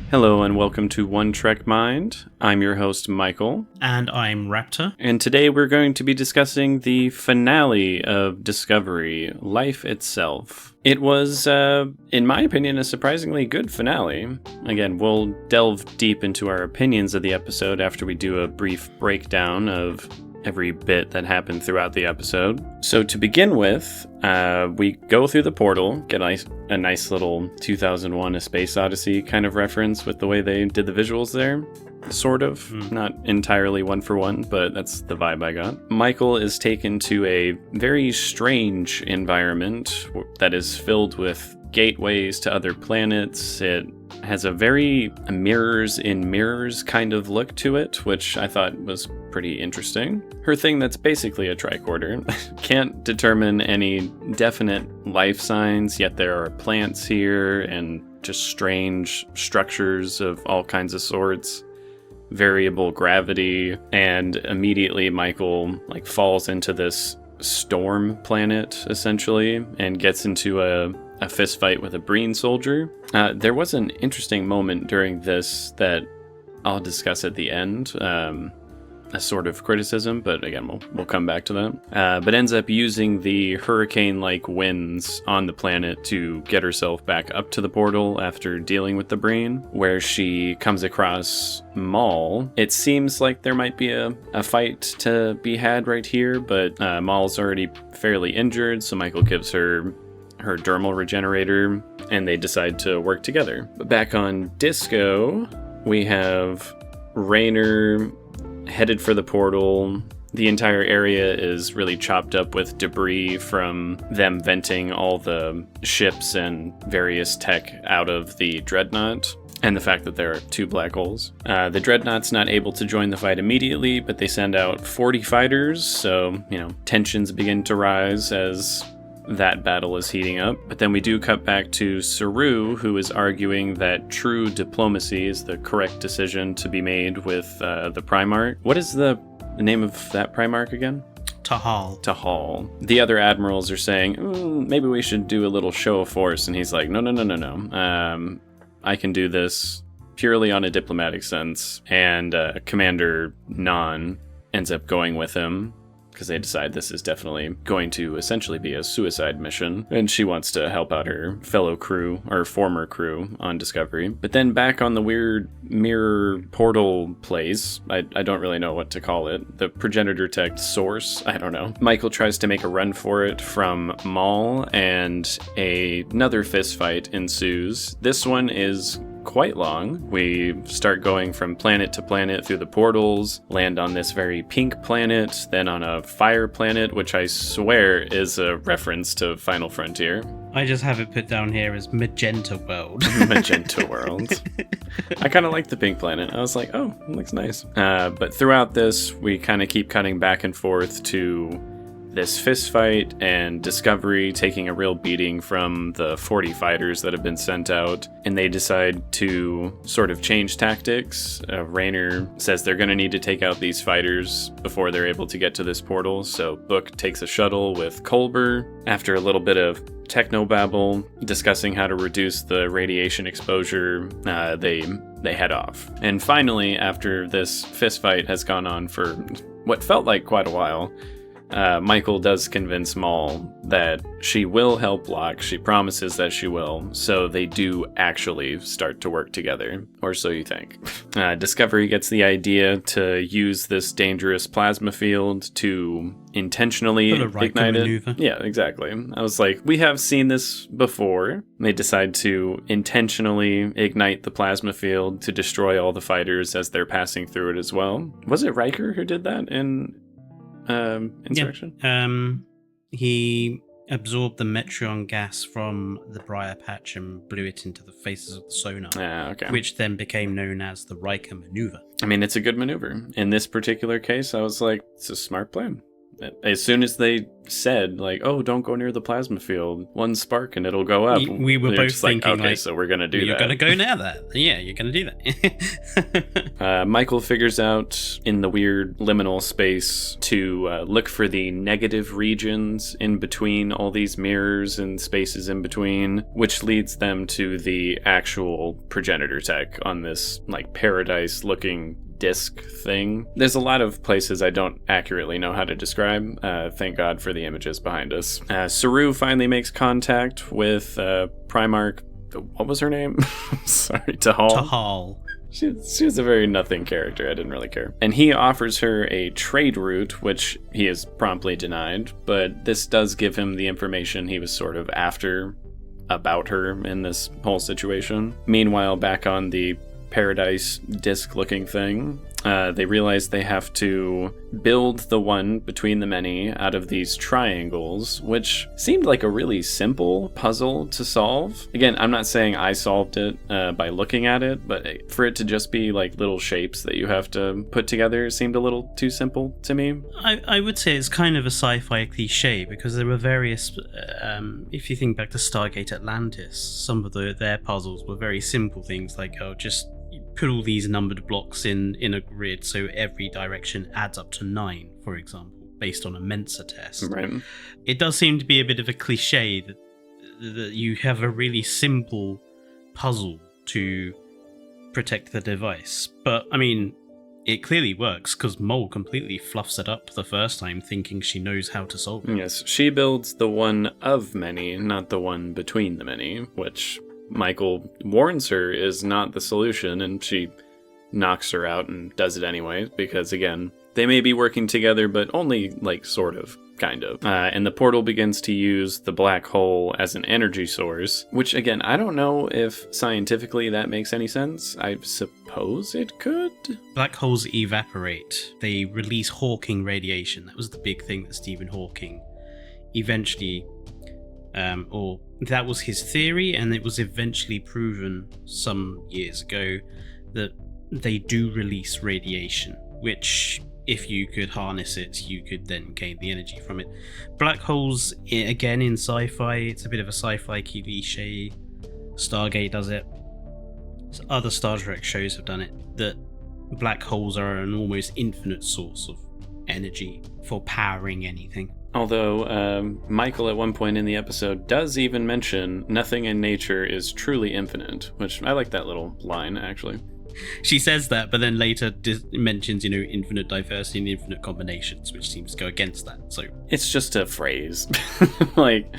Hello and welcome to One Trek Mind. I'm your host, Michael. And I'm Raptor. And today we're going to be discussing the finale of Discovery, Life Itself. It was, in my opinion, a surprisingly good finale. Again, we'll delve deep into our opinions of the episode after we do a brief breakdown of every bit that happened throughout the episode. So to begin with, we go through the portal, get a nice little 2001 A Space Odyssey kind of reference with the way they did the visuals there. Sort of. Not entirely one for one, but that's the vibe I got. Michael is taken to a very strange environment that is filled with gateways to other planets. It has a very mirrors in mirrors kind of look to it, which I thought was pretty interesting. Her thing that's basically a tricorder. Can't determine any definite life signs, yet there are plants here and just strange structures of all kinds of sorts. Variable gravity, and immediately Michael falls into this storm planet essentially and gets into a fist fight with a Breen soldier. There was an interesting moment during this that I'll discuss at the end, a sort of criticism, but again, we'll come back to that. But ends up using the hurricane-like winds on the planet to get herself back up to the portal after dealing with the Breen, where she comes across Maul. It seems like there might be a fight to be had right here, but Maul's already fairly injured, so Michael gives her dermal regenerator, and they decide to work together. But back on Disco, we have Raynor headed for the portal. The entire area is really chopped up with debris from them venting all the ships and various tech out of the Dreadnought, and the fact that there are two black holes. The Dreadnought's not able to join the fight immediately, but they send out 40 fighters, so, tensions begin to rise as that battle is heating up. But then we do cut back to Saru, who is arguing that true diplomacy is the correct decision to be made with the Primarch. What is the name of that Primarch again? Tahal. The other admirals are saying, maybe we should do a little show of force. And he's like, no. I can do this purely on a diplomatic sense. And Commander Nan ends up going with him, because they decide this is definitely going to essentially be a suicide mission, and she wants to help out her fellow crew, or former crew, on Discovery. But then back on the weird mirror portal place, I don't really know what to call it, the progenitor tech source, I don't know. Michael tries to make a run for it from Maul, and another fist fight ensues. This one is quite long. We start going from planet to planet through the portals, land on this very pink planet, then on a fire planet, which I swear is a reference to Final Frontier. I just have it put down here as Magenta World. Magenta World. I kind of like the pink planet. I was like, oh, it looks nice. But throughout this, we kind of keep cutting back and forth to this fist fight and Discovery taking a real beating from the 40 fighters that have been sent out, and they decide to sort of change tactics. Raynor says they're going to need to take out these fighters before they're able to get to this portal, so Book takes a shuttle with Culber. After a little bit of technobabble discussing how to reduce the radiation exposure, they head off. And finally, after this fist fight has gone on for what felt like quite a while, Michael does convince Maul that she will help Locke. She promises that she will. So they do actually start to work together. Or so you think. Discovery gets the idea to use this dangerous plasma field to intentionally ignite maneuver. it. Yeah, exactly. I was like, we have seen this before. They decide to intentionally ignite the plasma field to destroy all the fighters as they're passing through it as well. Was it Riker who did that in Insurrection? Yeah. He absorbed the Metreon gas from the Briar Patch and blew it into the faces of the sonar, okay. Which then became known as the Riker maneuver. I mean, it's a good maneuver. In this particular case, I was like, it's a smart plan. as soon as they said, like, oh, don't go near the plasma field, one spark and it'll go up. We were both thinking, okay, so we're going to do that. You're going to go near that. Yeah, you're going to do that. Michael figures out in the weird liminal space to look for the negative regions in between all these mirrors and spaces in between, which leads them to the actual progenitor tech on this, like, paradise-looking disc thing. There's a lot of places I don't accurately know how to describe. Thank God for the images behind us. Saru finally makes contact with Primarch. What was her name? Sorry, Tahal. Tahal. She was a very nothing character. I didn't really care. And he offers her a trade route, which he is promptly denied, but this does give him the information he was sort of after about her in this whole situation. Meanwhile, back on the paradise disc looking thing, they realize they have to build the one between the many out of these triangles, which seemed like a really simple puzzle to solve. Again, I'm not saying I solved it by looking at it, but for it to just be like little shapes that you have to put together seemed a little too simple to me. I would say it's kind of a sci-fi cliche, because there were various, if you think back to Stargate Atlantis, some of their puzzles were very simple things like, just put all these numbered blocks in a grid so every direction adds up to 9, for example, based on a Mensa test. Right. It does seem to be a bit of a cliche that you have a really simple puzzle to protect the device. But, I mean, it clearly works, because Mole completely fluffs it up the first time, thinking she knows how to solve it. Yes, she builds the one of many, not the one between the many, which Michael warns her is not the solution, and she knocks her out and does it anyway, because again, they may be working together, but only, like, sort of, kind of. And the portal begins to use the black hole as an energy source, which again, I don't know if scientifically that makes any sense. I suppose it could? Black holes evaporate. They release Hawking radiation. That was the big thing that Stephen Hawking eventually, or that was his theory, and it was eventually proven some years ago that they do release radiation, which, if you could harness it, you could then gain the energy from it. Black holes, again, in sci-fi, it's a bit of a sci-fi cliche. Stargate does it. Other Star Trek shows have done it, that black holes are an almost infinite source of energy for powering anything. Although, Michael at one point in the episode does even mention nothing in nature is truly infinite, which I like that little line, actually. She says that, but then later mentions, infinite diversity and infinite combinations, which seems to go against that. So it's just a phrase. Like,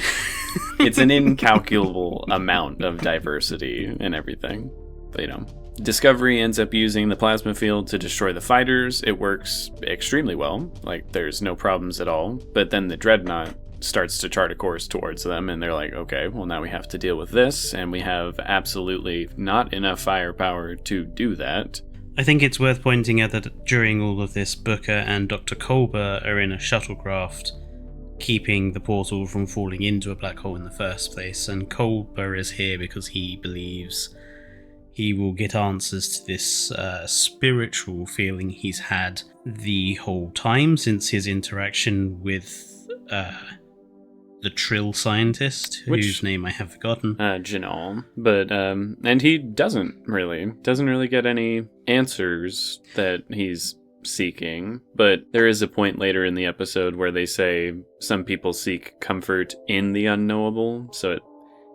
it's an incalculable amount of diversity and everything. But, Discovery ends up using the plasma field to destroy the fighters. It works extremely well. Like, there's no problems at all. But then the Dreadnought starts to chart a course towards them, and they're like, okay, well, now we have to deal with this, and we have absolutely not enough firepower to do that. I think it's worth pointing out that during all of this, Booker and Dr. Kolber are in a shuttlecraft, keeping the portal from falling into a black hole in the first place, and Kolber is here because he believes he will get answers to this spiritual feeling he's had the whole time since his interaction with the Trill scientist, whose name I have forgotten. Janal. But, and he doesn't really get any answers that he's seeking. But there is a point later in the episode where they say some people seek comfort in the unknowable, so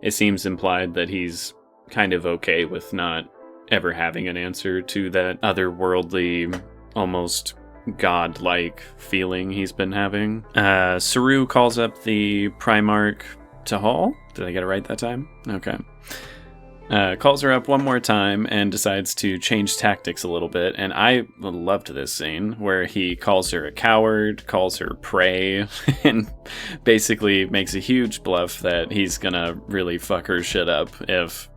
it seems implied that he's kind of okay with not ever having an answer to that otherworldly, almost godlike feeling he's been having. Saru calls up the Primarch Tahal. Did I get it right that time? Okay. Calls her up one more time and decides to change tactics a little bit. And I loved this scene where he calls her a coward, calls her prey, and basically makes a huge bluff that he's gonna really fuck her shit up if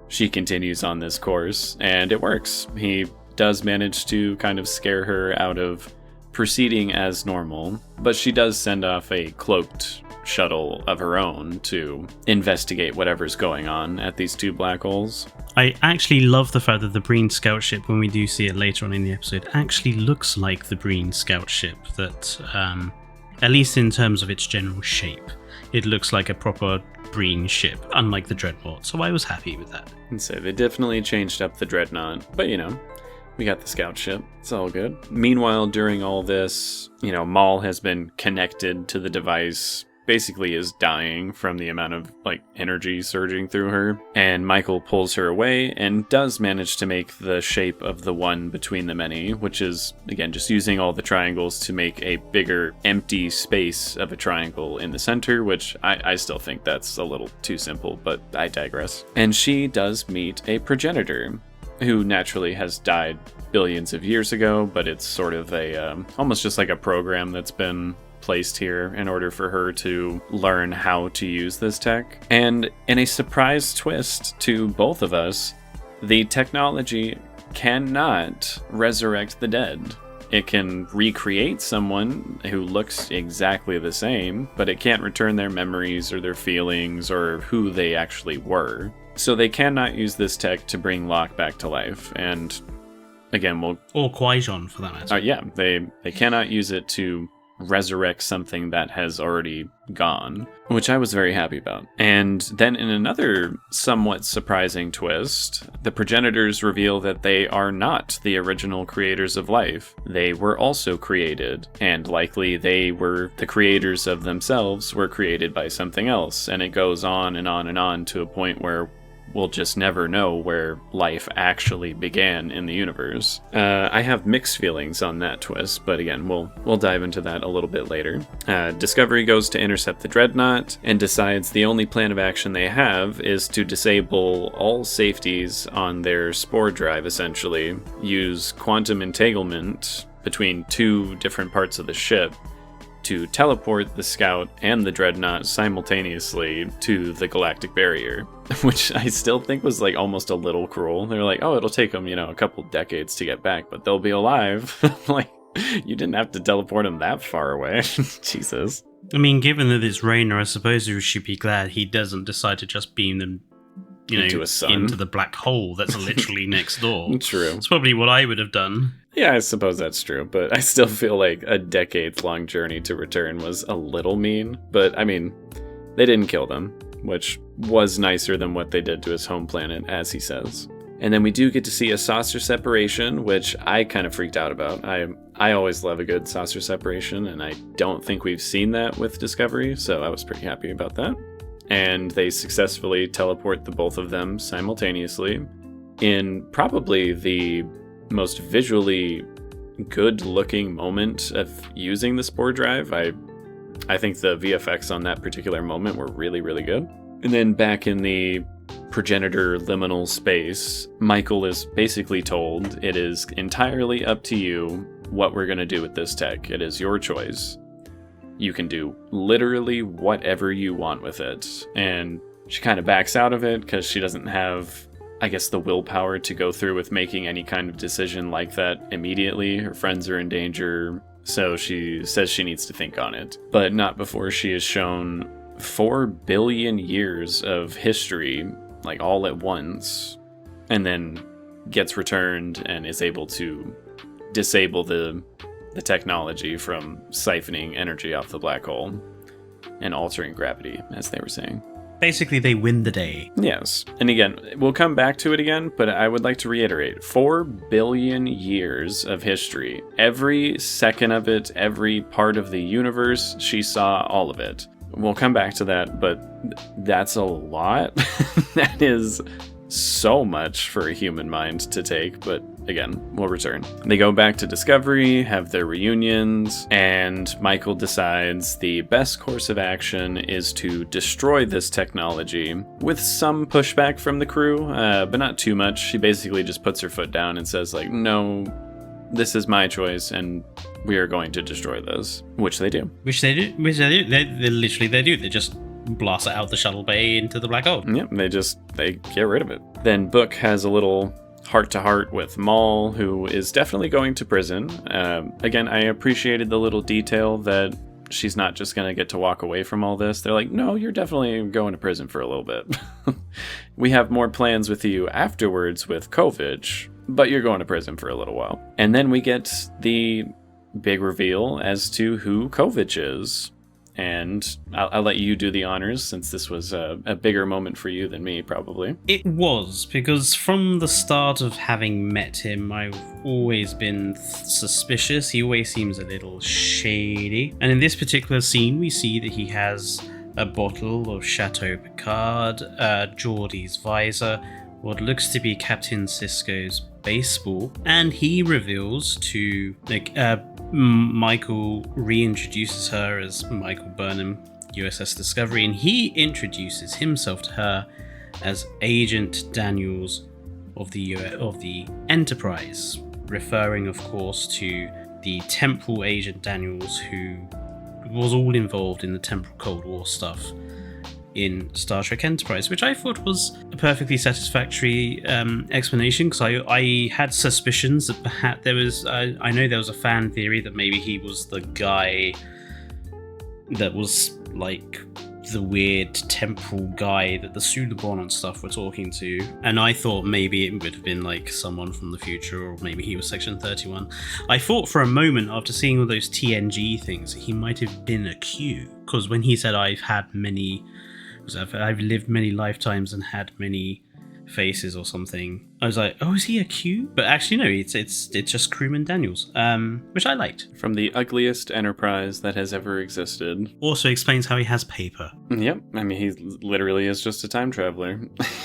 she continues on this course. And it works. He does manage to kind of scare her out of proceeding as normal, but she does send off a cloaked shuttle of her own to investigate whatever's going on at these two black holes. I actually love the fact that the Breen scout ship, when we do see it later on in the episode, actually looks like the Breen scout ship that At least in terms of its general shape. It looks like a proper green ship, unlike the Dreadnought, so I was happy with that. And so they definitely changed up the Dreadnought, but we got the scout ship. It's all good. Meanwhile, during all this, Maul has been connected to the device, basically is dying from the amount of energy surging through her, and Michael pulls her away and does manage to make the shape of the one between the many, which is again just using all the triangles to make a bigger empty space of a triangle in the center, which I still think that's a little too simple, but I digress. And she does meet a progenitor who naturally has died billions of years ago, but it's sort of a almost just like a program that's been placed here in order for her to learn how to use this tech. And in a surprise twist to both of us, the technology cannot resurrect the dead. It can recreate someone who looks exactly the same, but it can't return their memories or their feelings or who they actually were. So they cannot use this tech to bring Locke back to life. And again, or Qui-Gon for that matter. They cannot use it to resurrect something that has already gone, which I was very happy about. And then in another somewhat surprising twist, the progenitors reveal that they are not the original creators of life. They were also created, and likely the creators of themselves were created by something else. And it goes on and on and on to a point where we'll just never know where life actually began in the universe. I have mixed feelings on that twist, but again, we'll dive into that a little bit later. Discovery goes to intercept the Dreadnought and decides the only plan of action they have is to disable all safeties on their spore drive, essentially, use quantum entanglement between two different parts of the ship to teleport the Scout and the Dreadnought simultaneously to the galactic barrier, which I still think was almost a little cruel. They're like, oh, it'll take them, a couple decades to get back, but they'll be alive. You didn't have to teleport them that far away. Jesus. I mean, given that it's Rayner, I suppose we should be glad he doesn't decide to just beam them into the black hole that's literally next door. True. It's probably what I would have done. Yeah, I suppose that's true, but I still feel like a decades-long journey to return was a little mean. But, I mean, they didn't kill them, which was nicer than what they did to his home planet, as he says. And then we do get to see a saucer separation, which I kind of freaked out about. I always love a good saucer separation, and I don't think we've seen that with Discovery, so I was pretty happy about that. And they successfully teleport the both of them simultaneously in probably the most visually good-looking moment of using the spore drive. I think the VFX on that particular moment were really, really good. And then back in the progenitor liminal space, Michael is basically told it is entirely up to you what we're going to do with this tech. It is your choice. You can do literally whatever you want with it. And she kind of backs out of it because she doesn't have, I guess, the willpower to go through with making any kind of decision like that immediately. Her friends are in danger, so she says she needs to think on it. But not before she is shown 4 billion years of history, all at once, and then gets returned and is able to disable the technology from siphoning energy off the black hole and altering gravity, as they were saying. Basically, they win the day. Yes. And again, we'll come back to it again, but I would like to reiterate, 4 billion years of history. Every second of it, every part of the universe, she saw all of it. We'll come back to that, but that's a lot. That is so much for a human mind to take, but again, we'll return. They go back to Discovery, have their reunions, and Michael decides the best course of action is to destroy this technology with some pushback from the crew, but not too much. She basically just puts her foot down and says, no, this is my choice, and we are going to destroy this, which they do. They literally do. They just blast it out the shuttle bay into the black hole. Yep, they get rid of it. Then Book has a little heart-to-heart with Maul, who is definitely going to prison. Again, I appreciated the little detail that she's not just going to get to walk away from all this. They're like, no, you're definitely going to prison for a little bit. We have more plans with you afterwards with Kovich, but you're going to prison for a little while. And then we get the big reveal as to who Kovich is. And I'll let you do the honors, since this was a bigger moment for you than me, probably. It was, because from the start of having met him, I've always been suspicious. He always seems a little shady. And in this particular scene, we see that he has a bottle of Chateau Picard, Geordie's visor, what looks to be Captain Sisko's baseball, and he reveals to Michael reintroduces her as Michael Burnham, USS Discovery, and he introduces himself to her as Agent Daniels of the Enterprise, referring, of course, to the temporal Agent Daniels who was all involved in the temporal Cold War stuff in Star Trek Enterprise, which I thought was a perfectly satisfactory explanation, because I had suspicions that perhaps there was, I know there was a fan theory that maybe he was the guy that was like the weird temporal guy that the Suliban and stuff were talking to, and I thought maybe it would have been like someone from the future, or maybe he was Section 31. I thought for a moment, after seeing all those TNG things, he might have been a Q, because when he said I've lived many lifetimes and had many faces or something, I was like, oh, is he a Q? But actually no, it's just Crewman Daniels, which I liked. From the ugliest Enterprise that has ever existed. Also explains how he has paper. Yep, I mean, he literally is just a time traveler.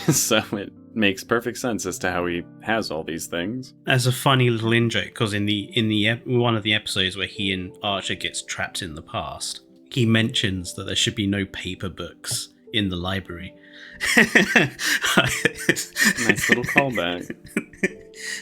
So it makes perfect sense as to how he has all these things. As a funny little in-joke, because in one of the episodes where he and Archer gets trapped in the past, he mentions that there should be no paper books in the library. Nice little callback.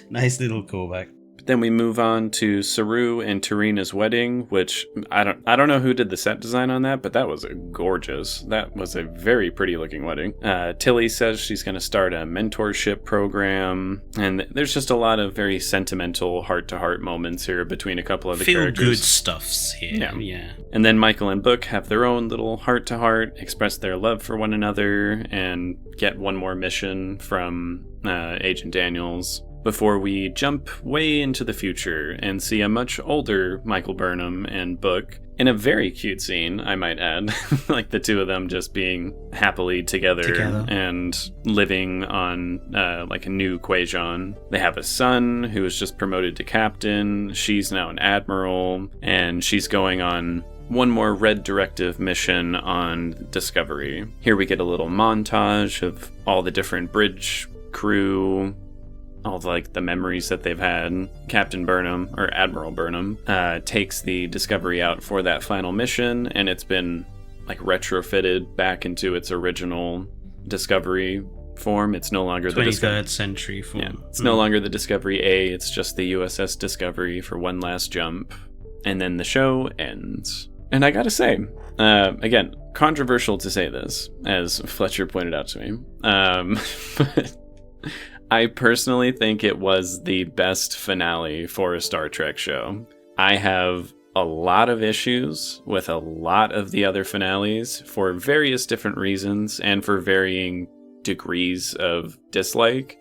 Nice little callback. Then we move on to Saru and Tarina's wedding, which I don't know who did the set design on that, but that was gorgeous. That was a very pretty looking wedding. Tilly says she's going to start a mentorship program, and there's just a lot of very sentimental heart-to-heart moments here between a couple of the characters. Feel good stuffs here. Yeah. And then Michael and Book have their own little heart-to-heart, express their love for one another, and get one more mission from Agent Daniels, before we jump way into the future and see a much older Michael Burnham and Book in a very cute scene, I might add. Like the two of them just being happily together. And living on like a new Quajon. They have a son who was just promoted to captain. She's now an admiral, and she's going on one more Red Directive mission on Discovery. Here we get a little montage of all the different bridge crew, all of, like, the memories that they've had. Captain Burnham, or Admiral Burnham, takes the Discovery out for that final mission, and it's been, like, retrofitted back into its original Discovery form. It's no longer the 23rd century form. Yeah, it's no longer the Discovery A, it's just the USS Discovery for one last jump. And then the show ends. And I gotta say, again, controversial to say this, as Fletcher pointed out to me, but I personally think it was the best finale for a Star Trek show. I have a lot of issues with a lot of the other finales for various different reasons and for varying degrees of dislike.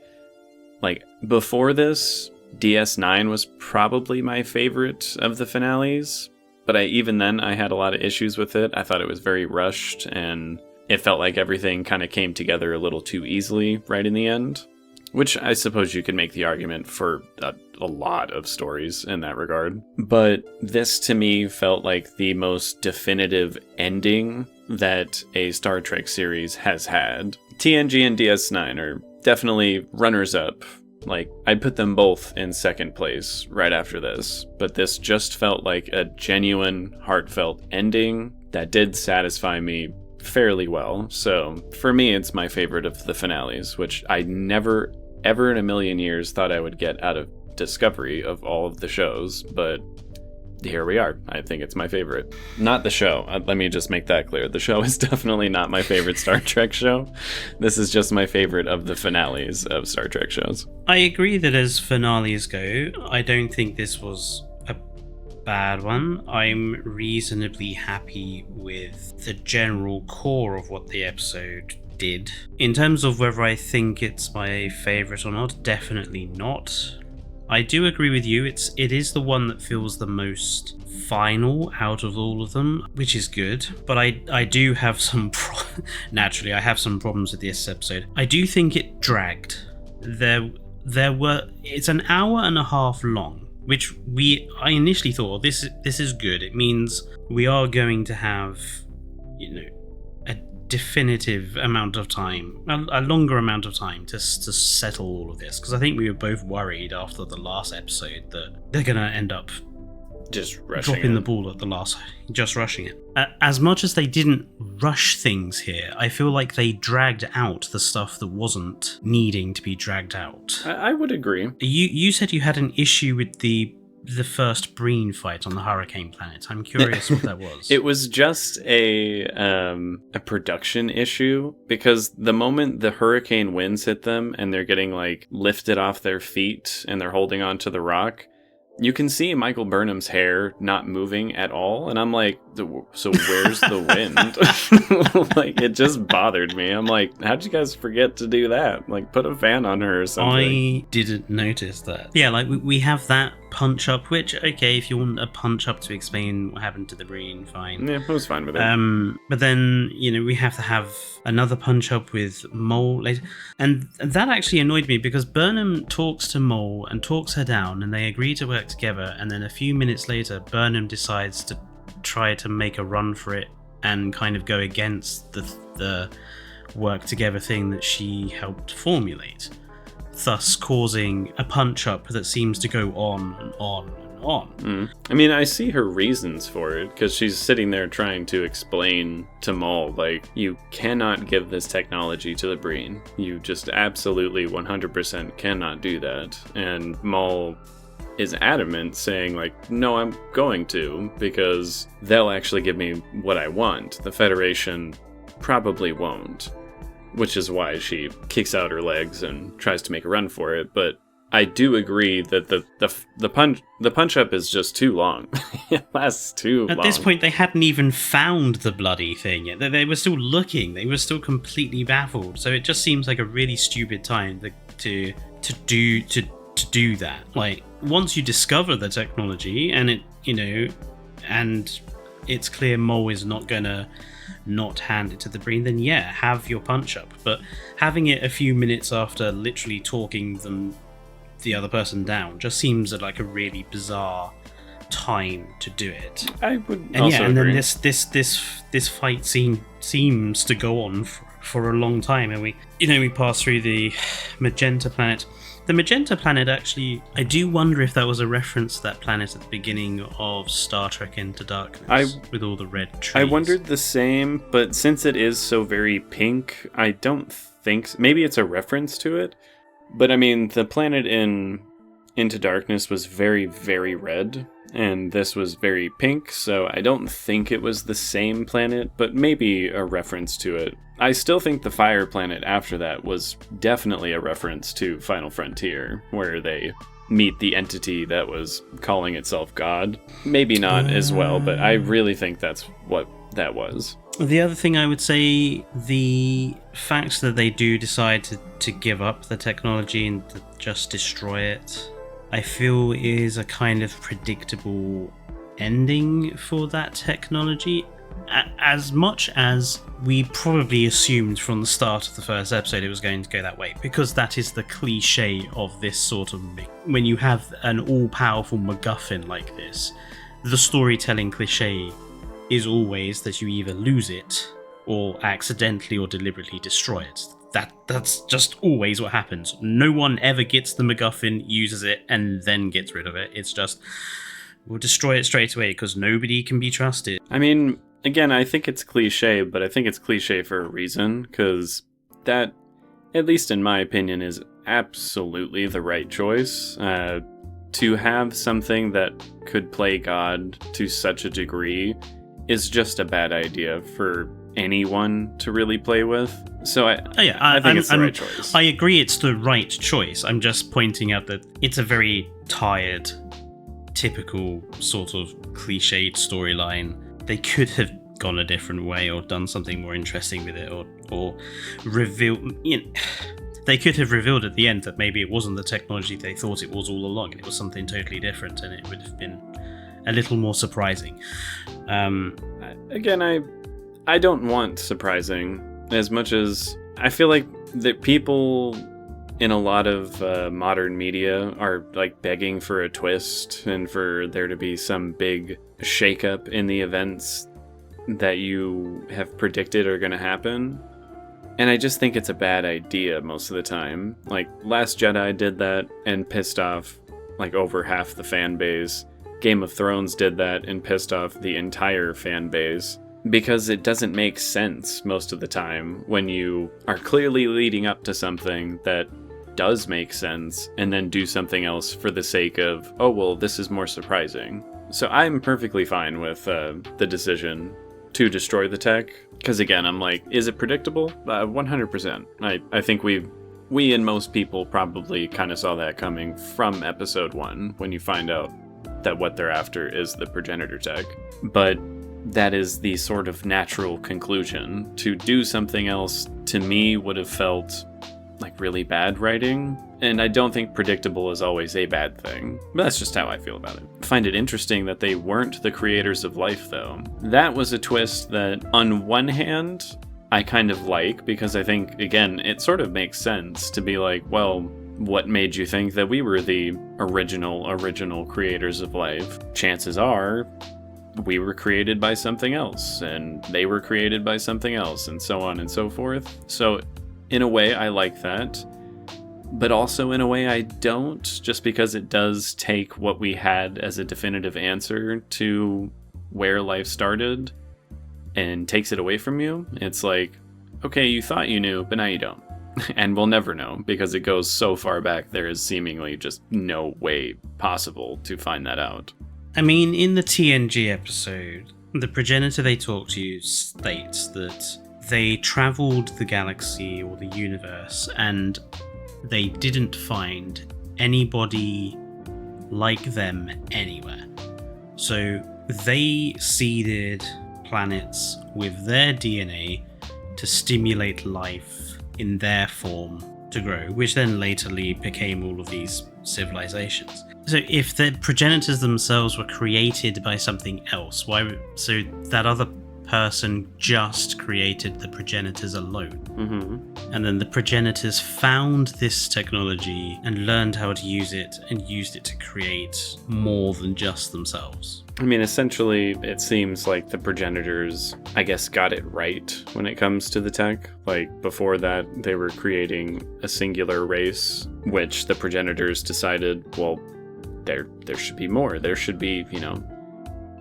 Like, before this, DS9 was probably my favorite of the finales, but even then I had a lot of issues with it. I thought it was very rushed, and it felt like everything kind of came together a little too easily right in the end. Which I suppose you could make the argument for a lot of stories in that regard. But this, to me, felt like the most definitive ending that a Star Trek series has had. TNG and DS9 are definitely runners-up. Like, I'd put them both in second place right after this. But this just felt like a genuine, heartfelt ending that did satisfy me fairly well. So for me, it's my favorite of the finales, which I never ever in a million years thought I would get out of Discovery of all of the shows, but here we are. I think it's my favorite. Not the show. Let me just make that clear. The show is definitely not my favorite Star Trek show. This is just my favorite of the finales of Star Trek shows. I agree that as finales go, I don't think this was a bad one. I'm reasonably happy with the general core of what the episode did. In terms of whether I think it's my favourite or not, definitely not. I do agree with you. It is the one that feels the most final out of all of them, which is good. But I do have some naturally I have some problems with this episode. I do think it dragged. It's an hour and a half long, which I initially thought this is good. It means we are going to have, a definitive amount of time, a longer amount of time to settle all of this, because I think we were both worried after the last episode that they're going to end up just rushing dropping it. the ball at the last, just rushing it. As much as they didn't rush things here, I feel like they dragged out the stuff that wasn't needing to be dragged out. I would agree. You said you had an issue with the first Breen fight on the Hurricane Planet. I'm curious what that was. It was just a production issue, because the moment the hurricane winds hit them and they're getting like lifted off their feet and they're holding on to the rock, you can see Michael Burnham's hair not moving at all, and I'm like, so where's the wind? Like, it just bothered me. I'm like, how'd you guys forget to do that? Like, put a fan on her or something. I didn't notice that. Yeah, like we have that punch up, which, okay, if you want a punch up to explain what happened to the Breen, fine. Yeah, I was fine with it. But then, we have to have another punch up with Mole later. And that actually annoyed me, because Burnham talks to Mole and talks her down, and they agree to work together, and then a few minutes later, Burnham decides to try to make a run for it and kind of go against the work together thing that she helped formulate, thus causing a punch up that seems to go on and on and on. I mean, I see her reasons for it, because she's sitting there trying to explain to Maul, like, you cannot give this technology to the Breen. You just absolutely 100% cannot do that. And Maul is adamant, saying, like, no, I'm going to, because they'll actually give me what I want. The Federation probably won't. Which is why she kicks out her legs and tries to make a run for it. But I do agree that the punch up is just too long. It lasts too long. At this point, they hadn't even found the bloody thing yet. They were still looking. They were still completely baffled. So it just seems like a really stupid time to do that. Like, once you discover the technology and it, and it's clear Mole is not gonna not hand it to the Breen, then yeah, have your punch up. But having it a few minutes after literally talking the other person down just seems like a really bizarre time to do it. I would and also and agree. then this fight scene seems to go on for a long time, and we pass through the Magenta Planet. The Magenta Planet, actually, I do wonder if that was a reference to that planet at the beginning of Star Trek Into Darkness, with all the red trees. I wondered the same, but since it is so very pink, I don't think... Maybe it's a reference to it, but I mean, the planet in Into Darkness was very, very red, and this was very pink, so I don't think it was the same planet, but maybe a reference to it. I still think the Fire Planet after that was definitely a reference to Final Frontier, where they meet the entity that was calling itself God. Maybe not as well, but I really think that's what that was. The other thing I would say, the fact that they do decide to give up the technology and to just destroy it, I feel is a kind of predictable ending for that technology. As much as we probably assumed from the start of the first episode it was going to go that way, because that is the cliche of this sort of... When you have an all-powerful MacGuffin like this, the storytelling cliche is always that you either lose it or accidentally or deliberately destroy it. That's just always what happens. No one ever gets the MacGuffin, uses it, and then gets rid of it. It's just, we'll destroy it straight away because nobody can be trusted. I mean, again, I think it's cliche, but I think it's cliche for a reason, because that, at least in my opinion, is absolutely the right choice. To have something that could play God to such a degree is just a bad idea for anyone to really play with. So I think it's the right choice. I agree it's the right choice. I'm just pointing out that it's a very tired, typical sort of cliched storyline. They could have gone a different way or done something more interesting with it, or reveal... They could have revealed at the end that maybe it wasn't the technology they thought it was all along, and it was something totally different, and it would have been a little more surprising. Again, I don't want surprising as much as I feel like that people in a lot of modern media are like begging for a twist and for there to be some big shakeup in the events that you have predicted are going to happen. And I just think it's a bad idea most of the time. Like, Last Jedi did that and pissed off like over half the fan base. Game of Thrones did that and pissed off the entire fan base. Because it doesn't make sense most of the time when you are clearly leading up to something that does make sense and then do something else for the sake of, oh, well, this is more surprising. So I'm perfectly fine with the decision to destroy the tech. Because again, I'm like, is it predictable? 100%. I think we and most people probably kind of saw that coming from episode 1 when you find out that what they're after is the progenitor tech. But that is the sort of natural conclusion. To do something else, to me, would have felt like really bad writing. And I don't think predictable is always a bad thing. But that's just how I feel about it. I find it interesting that they weren't the creators of life, though. That was a twist that, on one hand, I kind of like, because I think, again, it sort of makes sense to be like, well, what made you think that we were the original creators of life? Chances are we were created by something else, and they were created by something else, and so on and so forth. So, in a way, I like that. But also, in a way, I don't, just because it does take what we had as a definitive answer to where life started and takes it away from you. It's like, okay, you thought you knew, but now you don't. And we'll never know, because it goes so far back, there is seemingly just no way possible to find that out. I mean, in the TNG episode, the progenitor they talk to states that they travelled the galaxy or the universe and they didn't find anybody like them anywhere. So they seeded planets with their DNA to stimulate life in their form to grow, which then laterly became all of these civilizations. So if the progenitors themselves were created by something else, so that other person just created the progenitors alone. Mm-hmm. And then the progenitors found this technology and learned how to use it and used it to create more than just themselves. I mean, essentially, it seems like the progenitors, I guess, got it right when it comes to the tech. Like, before that, they were creating a singular race, which the progenitors decided, well, there should be more. There should be,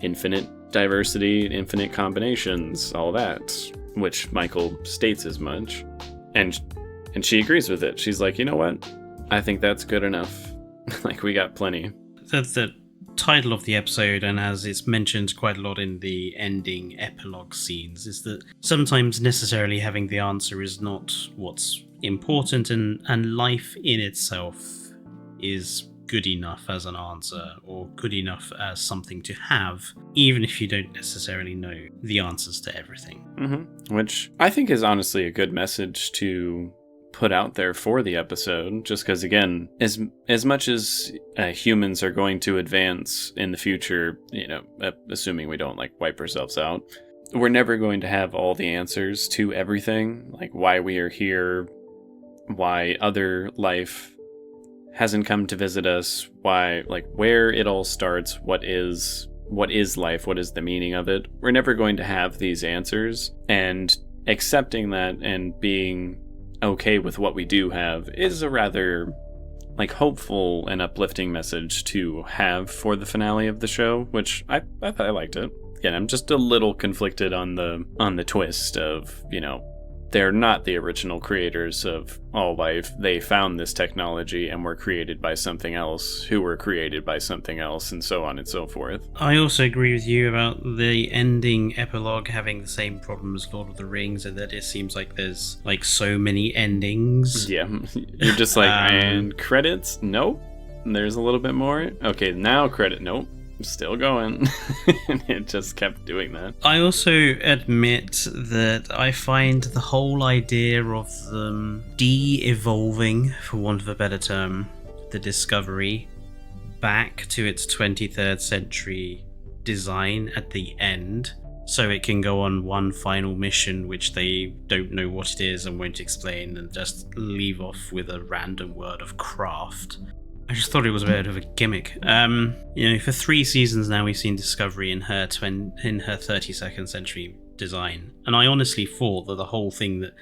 infinite diversity, infinite combinations, all that, which Michael states as much. And she agrees with it. She's like, you know what? I think that's good enough. Like, we got plenty. That's the title of the episode, and as it's mentioned quite a lot in the ending epilogue scenes, is that sometimes necessarily having the answer is not what's important, and life in itself is good enough as an answer, or good enough as something to have, even if you don't necessarily know the answers to everything. Mm-hmm. Which I think is honestly a good message to put out there for the episode, just because, again, as much as humans are going to advance in the future, assuming we don't wipe ourselves out, we're never going to have all the answers to everything, like why we are here, why other life hasn't come to visit us, why, where it all starts, what is life, what is the meaning of it. We're never going to have these answers, and accepting that and being okay with what we do have is a rather hopeful and uplifting message to have for the finale of the show, which I thought I liked it. Again, I'm just a little conflicted on the twist of, they're not the original creators of all life. They found this technology and were created by something else, who were created by something else, and so on and so forth. I also agree with you about the ending epilogue having the same problem as Lord of the Rings, and that it seems like there's so many endings. Yeah, you're just and credits? Nope. There's a little bit more. Okay, now credit. Nope. still going. And it just kept doing that. I also admit that I find the whole idea of them de-evolving, for want of a better term, the Discovery back to its 23rd century design at the end, so it can go on one final mission which they don't know what it is and won't explain, and just leave off with a random word of craft. I just thought it was a bit of a gimmick. For 3 seasons now we've seen Discovery in her 32nd century design, and I honestly thought that the whole thing that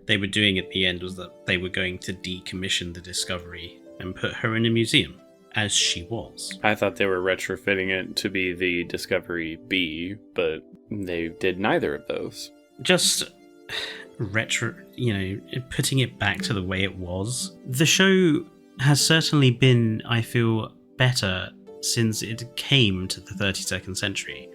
they were doing at the end was that they were going to decommission the Discovery and put her in a museum, as she was. I thought they were retrofitting it to be the Discovery B, but they did neither of those. Just putting it back to the way it was. The show has certainly been, I feel, better since it came to the 32nd century.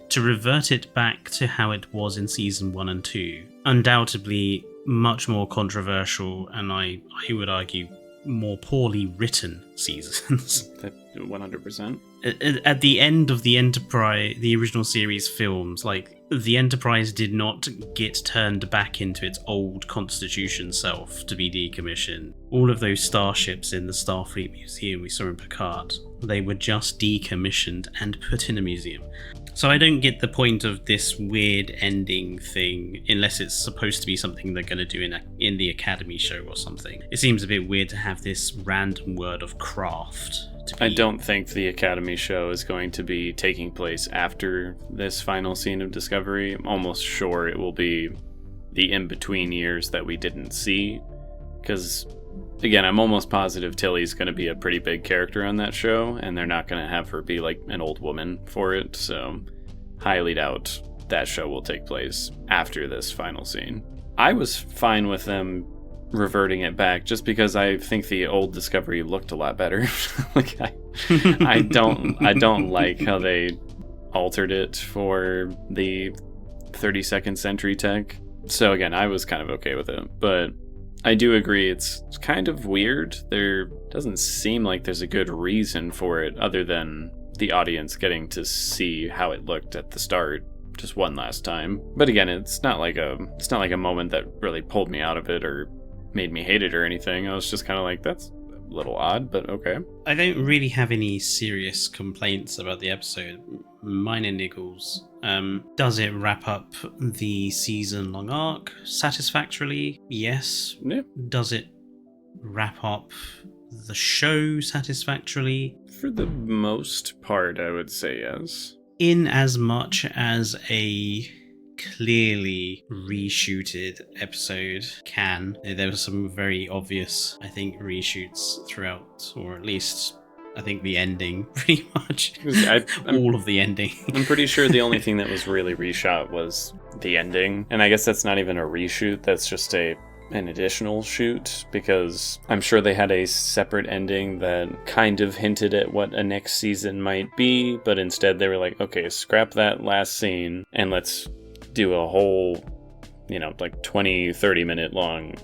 To revert it back to how it was in season 1 and 2, undoubtedly much more controversial, and I would argue more poorly written seasons. 100%. At the end of the Enterprise, the original series films, the Enterprise did not get turned back into its old Constitution self to be decommissioned. All of those starships in the Starfleet Museum we saw in Picard, they were just decommissioned and put in a museum. So I don't get the point of this weird ending thing, unless it's supposed to be something they're going to do in the Academy show or something. It seems a bit weird to have this random word of craft. I don't think the Academy show is going to be taking place after this final scene of Discovery. I'm almost sure it will be the in-between years that we didn't see. Because, again, I'm almost positive Tilly's going to be a pretty big character on that show, and they're not going to have her be like an old woman for it, so highly doubt that show will take place after this final scene. I was fine with them reverting it back just because I think the old Discovery looked a lot better. I don't like how they altered it for the 32nd century tech. So again, I was kind of okay with it, but I do agree it's kind of weird. There doesn't seem like there's a good reason for it other than the audience getting to see how it looked at the start just one last time. But again, it's not like a moment that really pulled me out of it or made me hate it or anything. I was just kind of like, that's a little odd, but okay. I don't really have any serious complaints about the episode. Minor niggles. Does it wrap up the season-long arc satisfactorily? Yes. Yeah. Does it wrap up the show satisfactorily? For the most part, I would say yes. In as much as a clearly reshooted episode can. There were some very obvious, I think, reshoots throughout, or at least I think the ending, pretty much. All of the ending. I'm pretty sure the only thing that was really reshot was the ending, and I guess that's not even a reshoot, that's just an additional shoot, because I'm sure they had a separate ending that kind of hinted at what a next season might be, but instead they were like, okay, scrap that last scene and let's do a whole, 20-30 minute long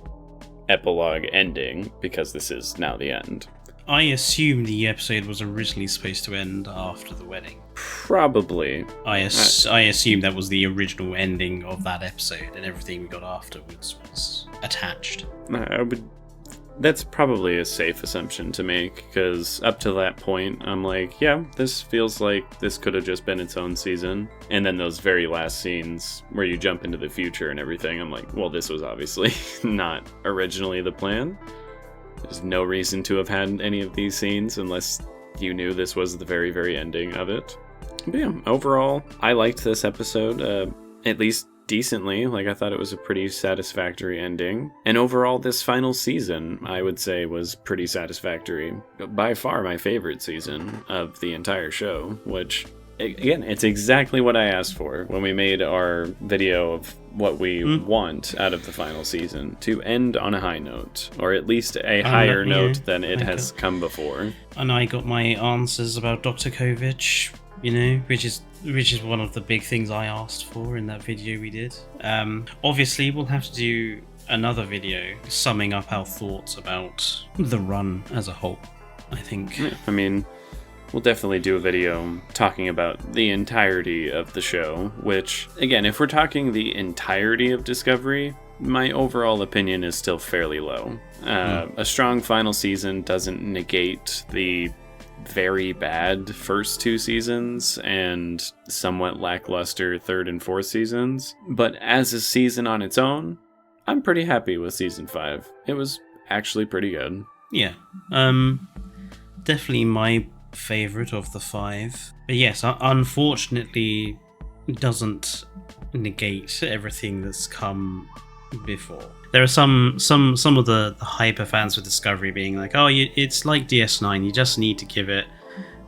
epilogue ending, because this is now the end. I assume the episode was originally supposed to end after the wedding. Probably. I assume that was the original ending of that episode, and everything we got afterwards was attached. That's probably a safe assumption to make, because up to that point, I'm like, yeah, this feels like this could have just been its own season. And then those very last scenes where you jump into the future and everything, I'm like, well, this was obviously not originally the plan. There's no reason to have had any of these scenes unless you knew this was the very, very ending of it. But yeah, overall, I liked this episode, at least decently. I thought it was a pretty satisfactory ending. And overall, this final season, I would say, was pretty satisfactory. By far my favorite season of the entire show, which, again, it's exactly what I asked for when we made our video of what we want out of the final season, to end on a high note, or at least a higher note than it has come before. And I got my answers about Dr. Kovic, which is one of the big things I asked for in that video we did. Obviously, we'll have to do another video summing up our thoughts about the run as a whole, I think. Yeah, we'll definitely do a video talking about the entirety of the show, which, again, if we're talking the entirety of Discovery, my overall opinion is still fairly low. A strong final season doesn't negate the very bad first 2 seasons and somewhat lackluster 3rd and 4th seasons. But as a season on its own, I'm pretty happy with season 5. It was actually pretty good. Yeah. Definitely my favorite of the 5. But yes, unfortunately, it doesn't negate everything that's come before. There are some of the hyper fans with Discovery being like, oh, it's like DS9, you just need to give it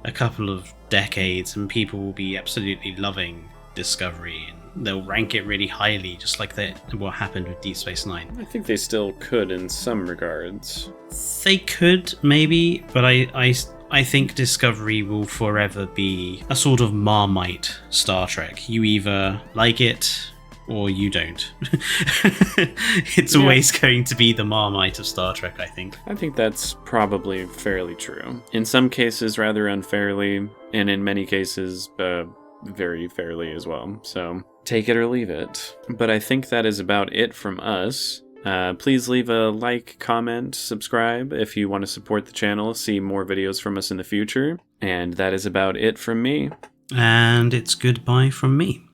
a couple of decades and people will be absolutely loving Discovery and they'll rank it really highly, just like what happened with Deep Space Nine. I think they still could in some regards. They could, maybe, but I think Discovery will forever be a sort of Marmite Star Trek. You either like it or you don't. It's always going to be the Marmite of Star Trek, I think. I think that's probably fairly true. In some cases, rather unfairly, and in many cases, very fairly as well. So, take it or leave it. But I think that is about it from us. Please leave a like, comment, subscribe if you want to support the channel, see more videos from us in the future. And that is about it from me. And it's goodbye from me.